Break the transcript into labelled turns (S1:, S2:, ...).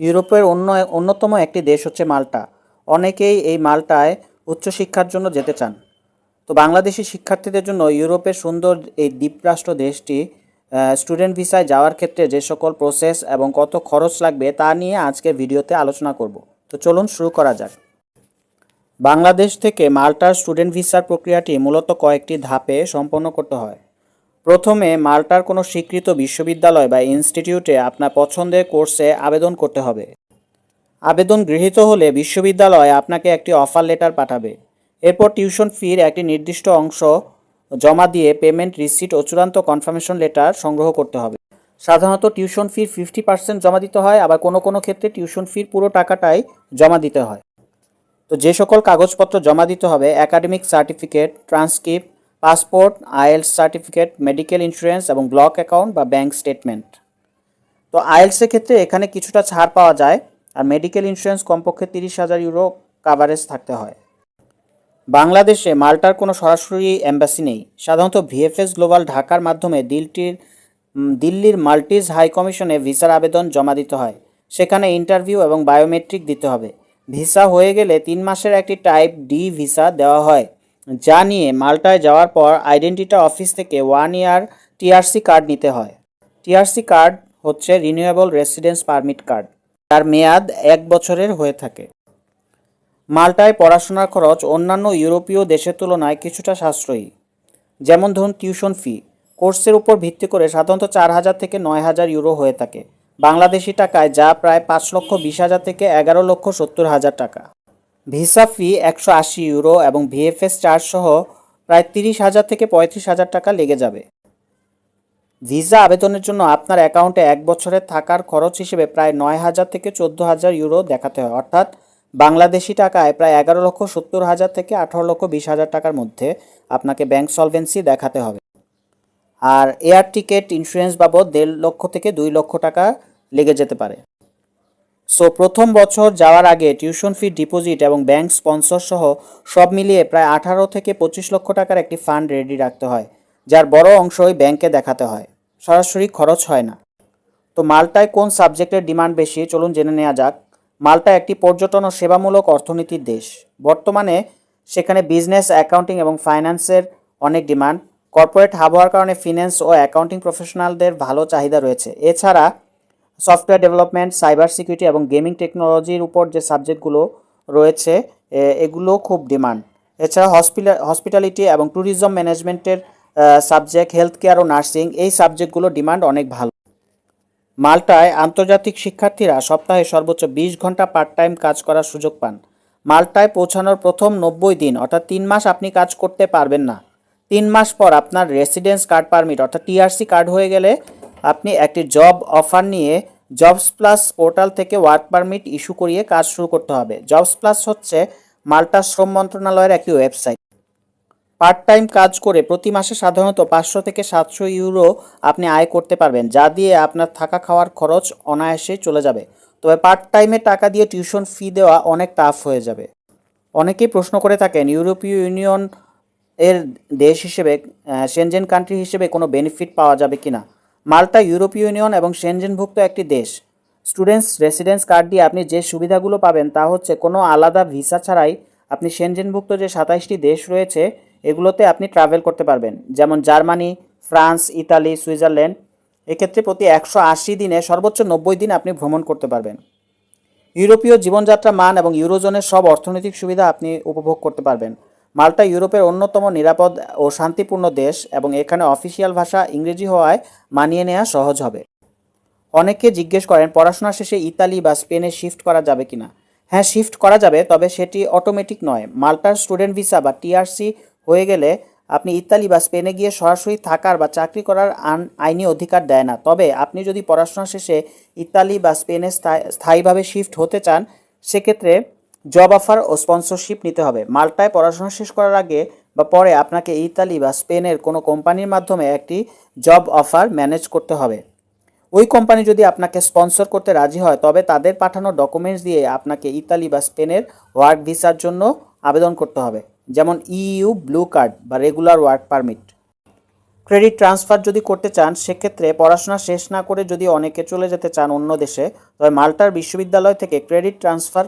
S1: ইউরোপের অন্যতম একটি দেশ হচ্ছে মাল্টা। অনেকেই এই মাল্টায় উচ্চশিক্ষার জন্য যেতে চান। তো বাংলাদেশি শিক্ষার্থীদের জন্য ইউরোপের সুন্দর এই দ্বীপরাষ্ট্র দেশটি স্টুডেন্ট ভিসায় যাওয়ার ক্ষেত্রে যে সকল প্রসেস এবং কত খরচ লাগবে তা নিয়ে আজকের ভিডিওতে আলোচনা করব। তো চলুন শুরু করা যাক। বাংলাদেশ থেকে মাল্টার স্টুডেন্ট ভিসার প্রক্রিয়াটি মূলত কয়েকটি ধাপে সম্পন্ন করতে হয়। প্রথমে মাল্টার কোনো স্বীকৃত বিশ্ববিদ্যালয় বা ইনস্টিটিউটে আপনার পছন্দের কোর্সে আবেদন করতে হবে। আবেদন গৃহীত হলে বিশ্ববিদ্যালয় আপনাকে একটি অফার লেটার পাঠাবে। এরপর টিউশন ফির একটি নির্দিষ্ট অংশ জমা দিয়ে পেমেন্ট রিসিট ও চূড়ান্ত কনফার্মেশন লেটার সংগ্রহ করতে হবে। সাধারণত টিউশন ফির 50% জমা দিতে হয়, আবার কোনো কোনো ক্ষেত্রে টিউশন ফির পুরো টাকাটাই জমা দিতে হয়। তো যে সকল কাগজপত্র জমা দিতে হবে: academic certificate, transcript, passport, IELTS certificate, medical insurance এবং ব্লক অ্যাকাউন্ট বা ব্যাংক স্টেটমেন্ট। তো আইএলটিএসের ক্ষেত্রে এখানে কিছুটা ছাড় পাওয়া যায়, আর মেডিকেল ইন্স্যুরেন্স কমপক্ষে 30,000 ইউরো কাভারেজ থাকতে হয়। বাংলাদেশে মাল্টার কোনো সরাসরি এম্বাসি নেই। সাধারণত ভিএফএস গ্লোবাল ঢাকার মাধ্যমে দিল্লির মাল্টিজ হাই কমিশনে ভিসার আবেদন জমা দিতে হয়। সেখানে ইন্টারভিউ এবং বায়োমেট্রিক দিতে হবে। ভিসা হয়ে গেলে 3 মাসের একটি টাইপ ডি ভিসা দেওয়া হয়, যা নিয়ে মাল্টায় যাওয়ার পর আইডেন্টিটি অফিস থেকে 1 ইয়ার টিআরসি কার্ড নিতে হয়। টিআরসি কার্ড হচ্ছে রিনিউয়েবল রেসিডেন্স পারমিট কার্ড, যার মেয়াদ 1 বছরের হয়ে থাকে। মাল্টায় পড়াশোনার খরচ অন্যান্য ইউরোপীয় দেশের তুলনায় কিছুটা সাশ্রয়ী। যেমন ধরুন টিউশন ফি কোর্সের উপর ভিত্তি করে সাধারণত 4,000 থেকে 9,000 ইউরো হয়ে থাকে বাংলাদেশি টাকায়, যা প্রায় 5,20,000 থেকে 11,70,000 টাকা। ভিসা ফি 180 ইউরো এবং ভিএফএস চার্জ সহ প্রায় 30,000 থেকে 35,000 টাকা লেগে যাবে। ভিসা আবেদনের জন্য আপনার অ্যাকাউন্টে 1 বছরের থাকার খরচ হিসেবে প্রায় 9,000 থেকে 14,000 ইউরো দেখাতে হয়, অর্থাৎ বাংলাদেশি টাকায় প্রায় 11,70,000 থেকে 18,20,000 টাকার মধ্যে আপনাকে ব্যাংক সলভেন্সি দেখাতে হবে। আর এয়ার টিকিট ইন্স্যুরেন্স বাবদ 1.5 লক্ষ থেকে 2 লক্ষ টাকা লেগে যেতে পারে। সো প্রথম বছর যাওয়ার আগে টিউশন ফি, ডিপোজিট এবং ব্যাংক স্পন্সর সহ সব মিলিয়ে প্রায় 18 থেকে 25 লক্ষ টাকার একটি ফান্ড রেডি রাখতে হয়, যার বড় অংশই ব্যাংকে দেখাতে হয়, সরাসরি খরচ হয় না। তো মাল্টায় কোন সাবজেক্টের ডিমান্ড বেশি চলুন জেনে নেওয়া যাক। মাল্টা একটি পর্যটন ও সেবামূলক অর্থনীতির দেশ। বর্তমানে সেখানে বিজনেস, অ্যাকাউন্টিং এবং ফাইন্যান্সের অনেক ডিমান্ড। কর্পোরেট হাব হওয়ার কারণে ফিন্যান্স ও অ্যাকাউন্টিং প্রফেশনালদের ভালো চাহিদা রয়েছে। এছাড়া সফটওয়্যার ডেভেলপমেন্ট, সাইবার সিকিউরিটি এবং গেমিং টেকনোলজির উপর যে সাবজেক্টগুলো রয়েছে এগুলো খুব ডিমান্ড। এছাড়া হসপিটালিটি এবং ট্যুরিজম ম্যানেজমেন্টের সাবজেক্ট, হেলথ কেয়ার ও নার্সিং, এই সাবজেক্টগুলো ডিমান্ড অনেক ভালো। মাল্টায় আন্তর্জাতিক শিক্ষার্থীরা সপ্তাহে সর্বোচ্চ 20 ঘন্টা পার্ট টাইম কাজ করার সুযোগ পান। মাল্টায় পৌঁছানোর প্রথম 90 দিন অর্থাৎ 3 মাস আপনি কাজ করতে পারবেন না। 3 মাস পর আপনার রেসিডেন্স কার্ড পারমিট অর্থাৎ টিআরসি কার্ড হয়ে গেলে আপনি একটি জব অফার নিয়ে জবস প্লাস পোর্টাল থেকে ওয়ার্ক পারমিট ইস্যু করিয়ে কাজ শুরু করতে হবে। জবস প্লাস হচ্ছে মাল্টার শ্রম মন্ত্রণালয়ের একটি ওয়েবসাইট। পার্ট টাইম কাজ করে প্রতি মাসে সাধারণত 500 থেকে 700 ইউরো আপনি আয় করতে পারবেন, যা দিয়ে আপনার থাকা খাওয়ার খরচ অনায়াসে চলে যাবে। তবে পার্ট টাইমের টাকা দিয়ে টিউশন ফি দেওয়া অনেক টাফ হয়ে যাবে। অনেকেই প্রশ্ন করে থাকেন ইউরোপীয় ইউনিয়ন এর দেশ হিসেবে, সেনজেন কান্ট্রি হিসেবে কোনো বেনিফিট পাওয়া যাবে কিনা। মাল্টা ইউরোপীয় ইউনিয়ন এবং সেনজেনভুক্ত একটি দেশ। স্টুডেন্টস রেসিডেন্স কার্ড দিয়ে আপনি যে সুবিধাগুলো পাবেন তা হচ্ছে কোনো আলাদা ভিসা ছাড়াই আপনি সেনজেনভুক্ত যে 27টি দেশ রয়েছে এগুলোতে আপনি ট্রাভেল করতে পারবেন, যেমন জার্মানি, ফ্রান্স, ইতালি, সুইজারল্যান্ড। এক্ষেত্রে প্রতি 180 দিনে সর্বোচ্চ 90 দিন আপনি ভ্রমণ করতে পারবেন। ইউরোপীয় জীবনযাত্রা মান এবং ইউরোজোনের সব অর্থনৈতিক সুবিধা আপনি উপভোগ করতে পারবেন। মাল্টা ইউরোপের অন্যতম নিরাপদ ও শান্তিপূর্ণ দেশ এবং এখানে অফিসিয়াল ভাষা ইংরেজি হওয়ায় মানিয়ে নেওয়া সহজ হবে। অনেকে জিজ্ঞেস করেন পড়াশোনা শেষে ইতালি বা স্পেনে শিফট করা যাবে কিনা। হ্যাঁ, শিফট করা যাবে, তবে সেটি অটোমেটিক নয়। মাল্টার স্টুডেন্ট ভিসা বা টিআরসি হয়ে গেলে আপনি ইতালি বা স্পেনে গিয়ে সরাসরি থাকার বা চাকরি করার আইনি অধিকার দেয় না। তবে আপনি যদি পড়াশোনা শেষে ইতালি বা স্পেনে স্থায়ীভাবে শিফট হতে চান, সেক্ষেত্রে জব অফার ও স্পন্সরশিপ নিতে হবে। মাল্টায় পড়াশোনা শেষ করার আগে বা পরে আপনাকে ইতালি বা স্পেনের কোনো কোম্পানির মাধ্যমে একটি জব অফার ম্যানেজ করতে হবে। ওই কোম্পানি যদি আপনাকে স্পন্সর করতে রাজি হয়, তবে তাদের পাঠানো ডকুমেন্টস দিয়ে আপনাকে ইতালি বা স্পেনের ওয়ার্ক ভিসার জন্য আবেদন করতে হবে, যেমন ইইউ ব্লু কার্ড বা regular work permit. Credit transfer যদি করতে চান, সেক্ষেত্রে পড়াশোনা শেষ না করে যদি অনেকে চলে যেতে চান অন্য দেশে, তবে মাল্টার বিশ্ববিদ্যালয় থেকে ক্রেডিট ট্রান্সফার